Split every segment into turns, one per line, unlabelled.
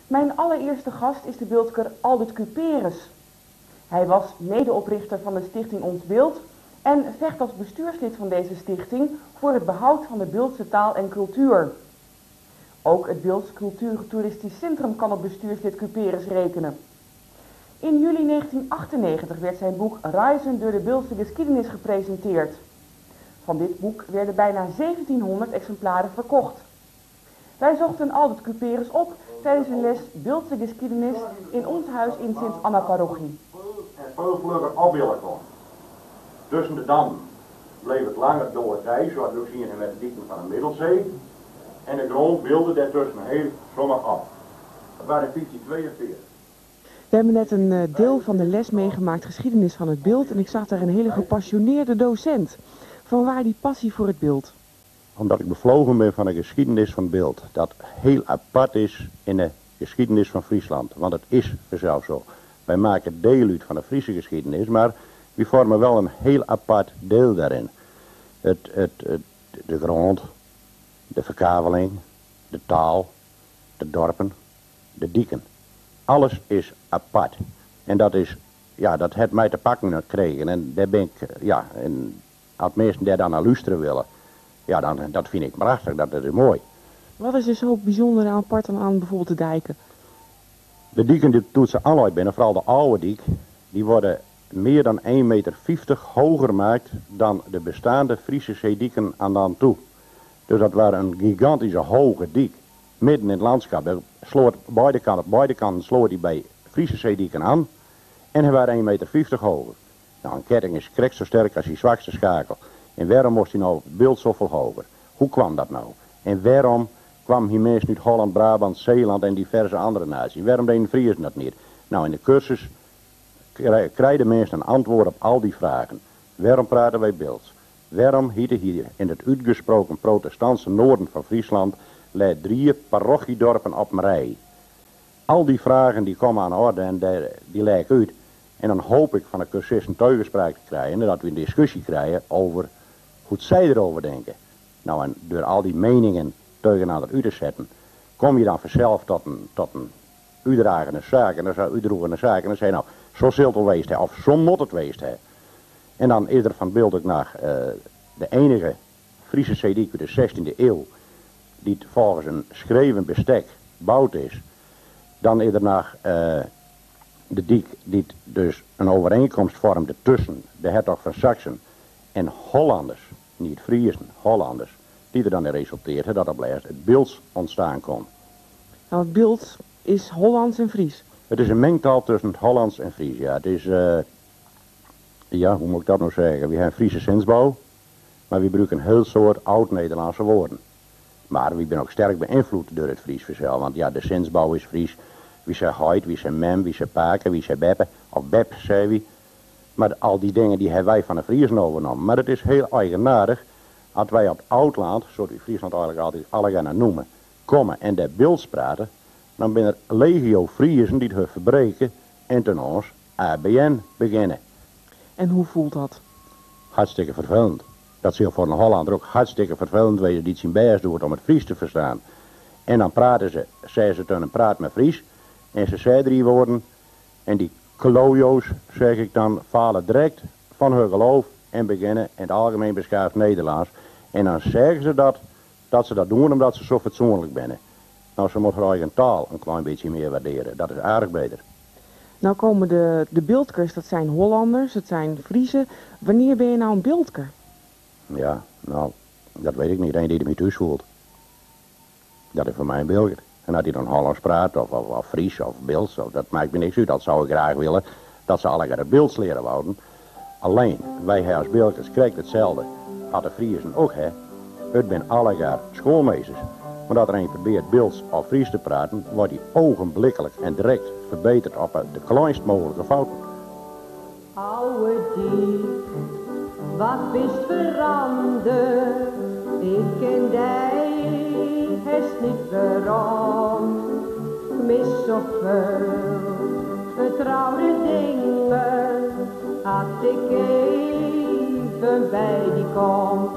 Mijn allereerste gast is de beeldker Aldert Cuperus. Hij was medeoprichter van de stichting Ons Beeld en vecht als bestuurslid van deze stichting voor het behoud van de Beeldse taal en cultuur. Ook het Beelds Cultuurtoeristisch Centrum kan op bestuurslid Cuperus rekenen. In juli 1998 werd zijn boek Reizen door de Beeldse geschiedenis gepresenteerd. Van dit boek werden bijna 1700 exemplaren verkocht. Wij zochten Aldert Cuperus op tijdens een les Beeldse geschiedenis in ons huis in Sint-Anna-parochie.
En veel vlugger opbeelden kon. Tussen de dam bleef het langer door het ijs, zoals we ook zien met de diepte van de Middelzee. En de grond beelden daartussen heel zomaar af. Dat waren 1442.
We hebben net een deel van de les meegemaakt, geschiedenis van het beeld. En ik zag daar een hele gepassioneerde docent. Vanwaar die passie voor het beeld?
Omdat ik bevlogen ben van de geschiedenis van het beeld. Dat heel apart is in de geschiedenis van Friesland. Want het is vanzelf zo. Wij maken deel uit van de Friese geschiedenis, maar we vormen wel een heel apart deel daarin. De grond, de verkaveling, de taal, de dorpen, de dieken. Alles is apart. En dat is, ja, dat heeft mij te pakken gekregen. En daar ben ik, ja, en als mensen daar dan naar luisteren willen, ja, dan, dat vind ik prachtig, dat is mooi.
Wat is er zo bijzonder en apart aan bijvoorbeeld de dijken?
De dieken die doet ze altijd binnen, vooral de oude diek, die worden meer dan 1,50 meter hoger gemaakt dan de bestaande Friese zeedieken aan dan toe. Dus dat waren een gigantische hoge diek, midden in het landschap. Dat sloot op beide kanten sloot die bij Friese zeedieken aan en hij waren 1,50 meter hoger. Nou, een ketting is krek zo sterk als die zwakste schakel. En waarom moest hij nou het beeld zoveel hoger? Hoe kwam dat nou? En waarom kwam hier mensen uit Holland, Brabant, Zeeland en diverse andere naties? Waarom deden de Friesen dat niet? Nou, in de cursus krijgen mensen een antwoord op al die vragen. Waarom praten wij beelds? Waarom hieten hier in het uitgesproken protestantse noorden van Friesland 3 parochiedorpen op een rij? Al die vragen die komen aan orde en die lijken uit. En dan hoop ik van de cursisten teugenspraak te krijgen en dat we een discussie krijgen over hoe zij erover denken. Nou, en door al die meningen tegen aan het uit te zetten, kom je dan vanzelf tot een uitdragende zaak. En dan zou uitdroegende zaak en dan zei je, nou, zo zult het weest, of zo moet het weest. En dan is er van beeld ook naar de enige Friese zeediek uit de 16e eeuw, die volgens een schreven bestek bouwd is. Dan is er naar de diek die dus een overeenkomst vormde tussen de hertog van Saxen en Hollanders, niet Friesen, Hollanders, die er dan in resulteerde dat op laatst het beeld ontstaan kon.
Nou, het beeld is Hollands en Fries.
Het is een mengtaal tussen het Hollands en Fries, ja. Het is, ja, hoe moet ik dat nou zeggen? We hebben Friese zinsbouw, maar we gebruiken een heel soort oud-Nederlandse woorden. Maar we zijn ook sterk beïnvloed door het Fries vanzelf, want ja, de zinsbouw is Fries. Wie zei huid, wie zei mem, wie zei paken, wie zei beppe, of bep, zei wie. Maar al die dingen die hebben wij van de Friesen overgenomen. Maar het is heel eigenaardig, als wij op het oudland, zoals we Friesland eigenlijk altijd alle gaan noemen, komen en daar beelds praten, dan zijn er legio Friesen die het verbreken en ten ons ABN beginnen.
En hoe voelt dat?
Hartstikke vervelend. Dat zal voor een Hollander ook hartstikke vervelend wezen die zijn best doet om het Fries te verstaan. En dan praten ze, zeggen ze toen een praat met Fries. En ze zei 3 woorden. En die klojo's, zeg ik dan, falen direct van hun geloof en beginnen in het algemeen beschaafd Nederlands. En dan zeggen ze dat ze dat doen omdat ze zo fatsoenlijk zijn. Nou, ze moeten hun eigen taal een klein beetje meer waarderen. Dat is aardig beter.
Nou komen de beeldkers, dat zijn Hollanders, het zijn Friesen. Wanneer ben je nou een beeldker?
Ja, nou, dat weet ik niet. Eén die er niet thuis voelt. Dat is voor mij een beeldker. En dat hij dan Hollands praat, of Fries, of Beelds, dat maakt me niks uit. Dat zou ik graag willen, dat ze allemaal het beelds leren wouden. Alleen, wij als beeldkers krijgen hetzelfde. Als de Friesen ook, hè. Het zijn allemaal schoolmeesters. Maar dat er een probeert Beelds of Fries te praten, wordt hij ogenblikkelijk en direct verbeterd op de kleinst mogelijke fouten.
Oude diep, wat is veranderd? Ik en jij, is niet waarom. Mis zoveel vertrouwde dingen, had ik even bij die kom.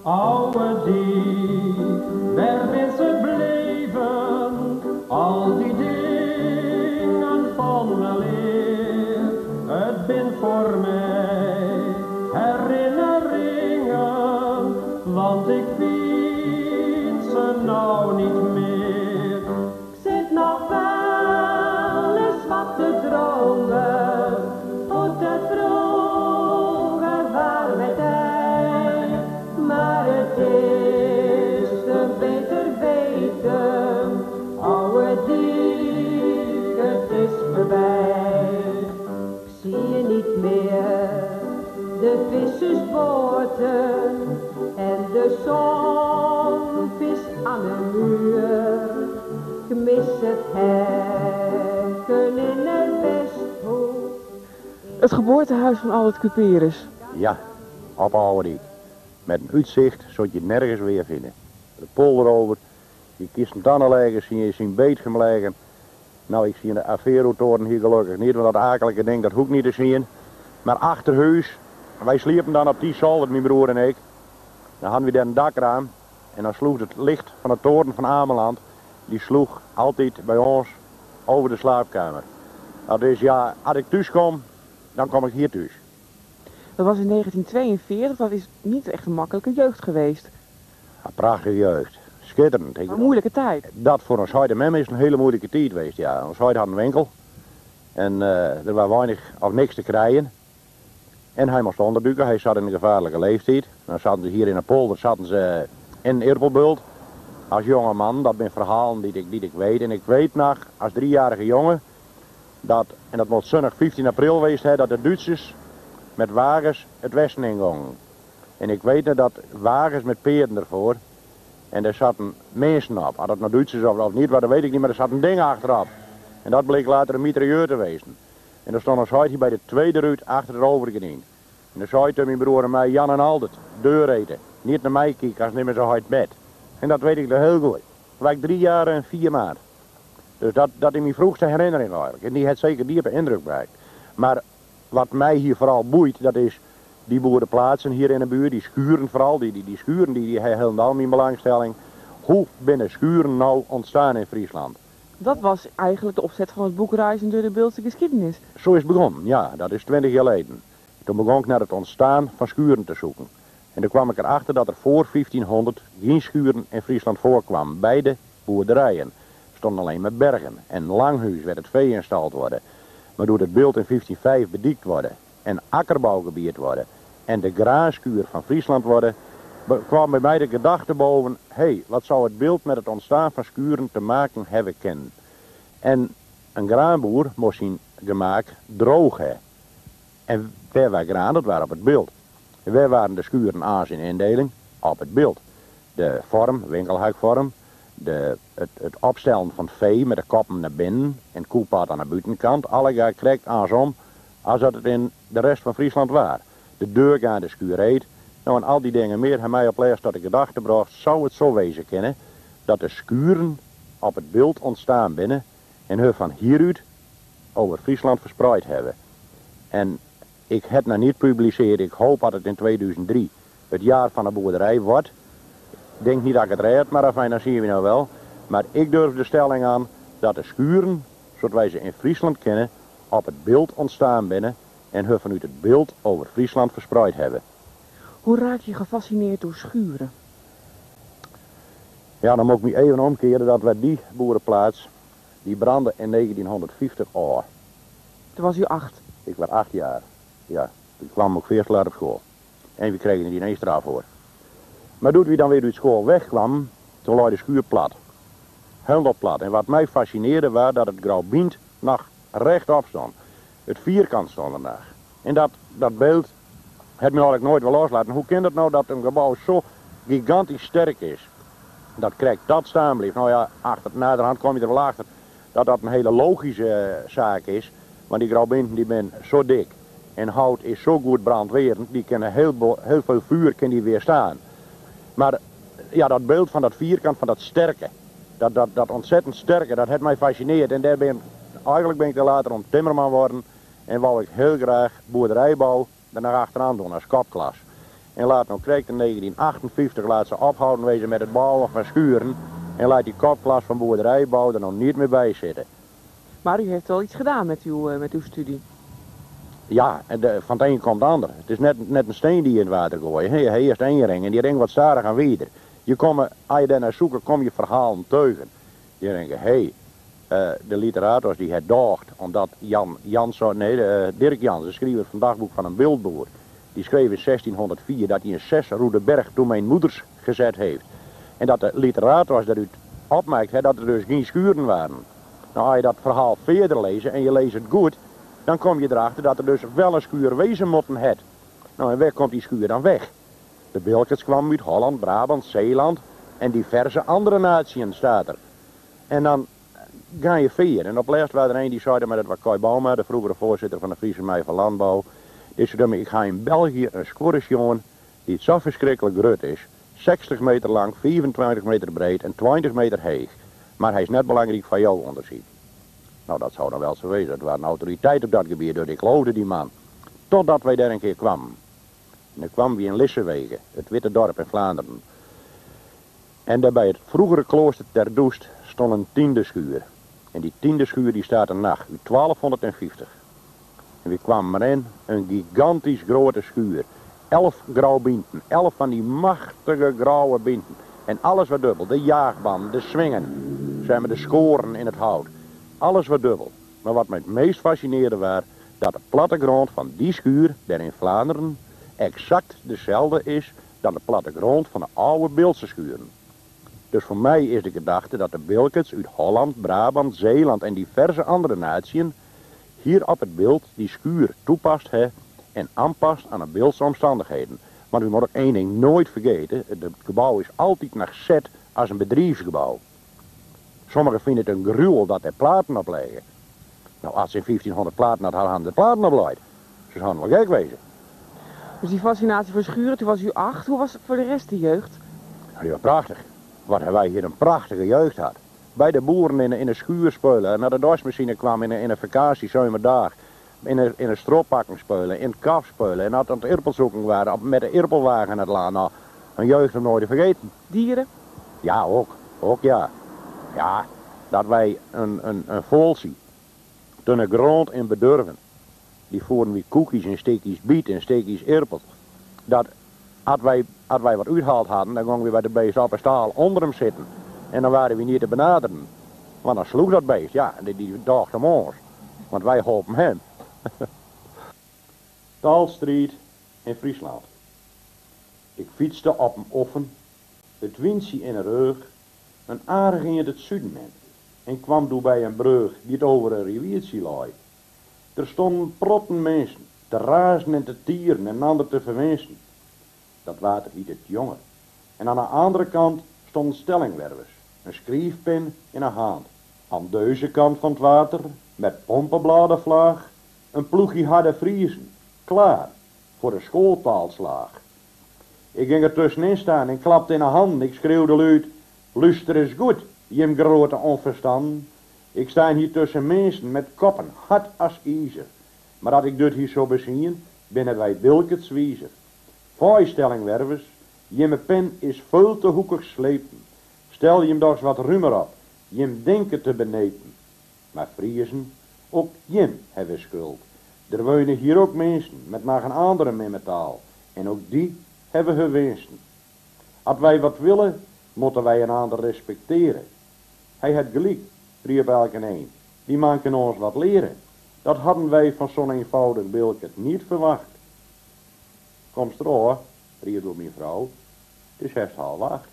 Oude diep, waar ben ze bleven? Al die dingen van weleer, het bin voor mij herinneringen, want ik vind ze nou niet meer.
Ik zit nog wel eens wat te dromen, hoe te vroeger waren wij tijd, maar het is een beter weten, oude diek, het is voorbij. Ik zie je niet meer, de vissersboten en de zonvis aan de muur. Ik mis het hekken in het Westhoek.
Het geboortehuis van Albert Cuperus.
Ja, op Ouwediek. Met een uitzicht zodat je het nergens weer vinden. De polder over, je kiest een tannen leggen, zie je zien beetgem leggen. Nou, ik zie de Avero-toren hier gelukkig niet, want dat akelige ding dat hoeft niet te zien. Maar achter huis, wij sliepen dan op die zolder, mijn broer en ik. Dan hadden we daar een dakraam en dan sloeg het licht van de toren van Ameland, die sloeg altijd bij ons over de slaapkamer. Dat is ja, als ik thuis kom, dan kom ik hier thuis.
Dat was in 1942, dat is niet echt een makkelijke jeugd geweest.
Een prachtige jeugd, schitterend.
Een moeilijke tijd.
Dat voor ons huid en mem is een hele moeilijke tijd geweest, ja. Ons huid had een winkel en er was weinig of niks te krijgen. En hij moest onderduiken, hij zat in een gevaarlijke leeftijd. Dan zaten ze hier in een polder, zaten ze in Irpelbult. Als jonge man, dat zijn verhalen die ik weet. En ik weet nog, als 3-jarige jongen, en dat moet zonnig 15 april geweest zijn, dat de Duitsers met wagens het westen ingingen. En ik weet nog dat wagens met peerden ervoor. En daar zaten mensen op. Had het nou Duitsers of niet, dat weet ik niet, maar er zat een ding achterop. En dat bleek later een mitrailleur te wezen. En dan stond ons huid hier bij de tweede ruit achter het overgediend. En dan zei mijn broer en mij, Jan en Aldert, deur eten. Niet naar mij kijken als niet meer zo hard bed. En dat weet ik nog heel goed. Dat was ik 3 jaar en 4 maanden. Dus dat is mijn vroegste herinnering eigenlijk. En die heeft zeker diepe indruk bereikt. Maar wat mij hier vooral boeit, dat is die boerenplaatsen hier in de buurt, die schuren vooral, die schuren die helemaal mijn belangstelling. Hoe binnen schuren nou ontstaan in Friesland?
Dat was eigenlijk de opzet van het boek Reizen door de Beeldse geschiedenis.
Zo is het begonnen, ja, dat is 20 jaar geleden. Toen begon ik naar het ontstaan van schuren te zoeken. En toen kwam ik erachter dat er voor 1500 geen schuren in Friesland voorkwamen. Bij de boerderijen. Er stonden alleen maar bergen. En langhuis werd het vee instald worden. Maar door het beeld in 1505 bediekt worden. En akkerbouwgebied worden. En de graanschuur van Friesland worden. Kwam bij mij de gedachte boven. Hé, wat zou het beeld met het ontstaan van schuren te maken hebben kennen? En een graanboer moest zijn gemaakt droog hebben. En waar was graan, dat waren op het beeld. En waar waren de schuren aan in indeling? Op het beeld. De vorm, winkelhakvorm, het opstellen van vee met de koppen naar binnen en het koelpad aan de buitenkant. Alle gaat correct aansom als dat het in de rest van Friesland was. De deur aan de schuur heet. Nou, en al die dingen meer hebben mij op les tot de gedachte bracht, zou het zo wezen kunnen dat de schuren op het beeld ontstaan binnen en hun van hieruit over Friesland verspreid hebben. En ik heb het nog niet gepubliceerd, ik hoop dat het in 2003 het jaar van de boerderij wordt. Ik denk niet dat ik het red, maar afijn, dan zien we nou wel. Maar ik durf de stelling aan dat de schuren, zoals wij ze in Friesland kennen, op het beeld ontstaan binnen en hun vanuit het beeld over Friesland verspreid hebben.
Hoe raak je gefascineerd door schuren?
Ja, dan moet ik me even omkeren dat we die boerenplaats, die brandde in 1950 al.
Toen was u 8.
Ik was 8 jaar. Ja, ik kwam ook veerst laat op school. En we kregen er niet eens straf voor. Maar toen we dan weer uit school wegkwam, toen lag de schuur plat. Helemaal plat. En wat mij fascineerde was dat het grauwbiend nog rechtop stond. Het vierkant stond er nog. En dat beeld het me eigenlijk nooit wel loslaten. Hoe kan het nou dat een gebouw zo gigantisch sterk is? Dat krijgt dat staan bleef. Nou ja, naderhand kwam je er wel achter dat dat een hele logische zaak is. Want die grauwbinten die zijn zo dik. En hout is zo goed brandwerend. Die kunnen heel veel vuur kan die weerstaan. Maar ja, dat beeld van dat vierkant, van dat sterke. Dat ontzettend sterke, dat heeft mij fascineerd. En eigenlijk ben ik er later om timmerman geworden. En wou ik heel graag boerderijbouw daarna achteraan doen als kopklas. En later nog kreeg ik in 1958 laat ze ophouden wezen met het bouwen van schuren. En laat die kopklas van boerderijbouw er nog niet meer bij zitten.
Maar u heeft wel iets gedaan met uw studie.
Ja, en van het een komt het ander. Het is net een steen die je in het water gooit. Hij eerst één ring en die ring wat starig aan weer. Als je daar naar zoekt, kom je verhalen teugen. Je denkt, de literators die het dacht, omdat Dirk Jans, de schrijver van het dagboek van een beeldboer, die schreef in 1604 dat hij een 6 roede berg toen mijn moeders gezet heeft. En dat de literators daaruit opmaakt dat er dus geen schuren waren. Nou, als je dat verhaal verder leest en je leest het goed, dan kom je erachter dat er dus wel een schuur wezen moeten het. Nou, en waar komt die schuur dan weg? De Bilkens kwam uit Holland, Brabant, Zeeland en diverse andere naties staat er. En dan ga je verder. En op laatst was er een die zei, maar dat was Kai Bauma, de vroegere voorzitter van de Friese Mij van Landbouw. Die zei, ik ga in België een squash jongen die het zo verschrikkelijk groot is. 60 meter lang, 25 meter breed en 20 meter hoog. Maar hij is net belangrijk van jou onderzien. Nou, dat zou dan wel zo wezen. Het was een autoriteit op dat gebied, dus ik geloofde die man. Totdat wij daar een keer kwamen. En dan kwamen we in Lissewegen, het witte dorp in Vlaanderen. En daar bij het vroegere klooster Ter Doest stond een 10e schuur. En die 10e schuur die staat er nacht, 1250. En we kwamen erin, een gigantisch grote schuur. 11 grauwbinten, 11 van die machtige grauwe binten. En alles wat dubbel, de jaagbanden, de swingen, zijn de scoren in het hout. Alles wat dubbel. Maar wat mij het meest fascineerde was, dat de plattegrond van die schuur, daar in Vlaanderen, exact dezelfde is dan de plattegrond van de oude Beeldse schuren. Dus voor mij is de gedachte dat de Bilkens uit Holland, Brabant, Zeeland en diverse andere naties hier op het beeld die schuur toepast en aanpast aan de Beeldse omstandigheden. Maar u moet ook één ding nooit vergeten, het gebouw is altijd nog gezet als een bedrijfsgebouw. Sommigen vinden het een gruwel dat er platen op liggen. Nou, als ze in 1500 platen hadden de platen op liggen. Ze zouden wel gek wezen.
Dus die fascinatie voor schuren, toen was u 8. Hoe was het voor de rest de jeugd?
Nou, die was prachtig. Wat hebben wij hier een prachtige jeugd had. Bij de boeren in een schuur spelen. En naar de dasmachine kwam in een vakantie, zomerdag. In een strooppakken spelen, in het kaf spelen. En dat aan het irpelzoeken waren, met de irpelwagen aan het laan. Nou, een jeugd om nooit te vergeten.
Dieren?
Ja, ook ja. Ja, dat wij een vool zien. Toen een grond in bedurven. Die voeren we koekjes en steekjes biet en steekjes irpel. Dat als wij wat uitgehaald hadden, dan gingen we bij de beest op een staal onder hem zitten. En dan waren we niet te benaderen. Want dan sloeg dat beest, ja, die dacht hem ons. Want wij holpen hem. Taalstrijd in Friesland. Ik fietste op een offen, het windje in een rug, een aardig in het zuiden in. En kwam toen bij een brug die het over een riviertje lag. Er stonden protten mensen, te razen en te tieren en ander te verwensen. Dat water hiet het jongen. En aan de andere kant stonden stellingwervers, een schrijfpen in een hand. Aan deze kant van het water, met pompenbladenvlaag, een ploegje harde Friezen, klaar voor de schooltaalslaag. Ik ging er tussenin staan en klapte in een hand. Ik schreeuwde luid, luister eens goed, jem grote onverstand. Ik sta hier tussen mensen met koppen, hard als ijzer. Maar dat ik dit hier zo bezien, binnen wij Bilkens wiezer. Voorstellingwervers, jemme pen is veel te hoekig slepen. Stel je hem toch eens wat ruimer op, jem denken te benepen. Maar Friesen, ook jem hebben schuld. Er wonen hier ook mensen met nog een andere memmetaal. En ook die hebben hun wensen. Als wij wat willen, moeten wij een ander respecteren. Hij had gelijk, riep elke een. Die man kan ons wat leren. Dat hadden wij van zo'n eenvoudig Bilkens niet verwacht. Kom hoor, riep door mijn vrouw. Het is 6:30.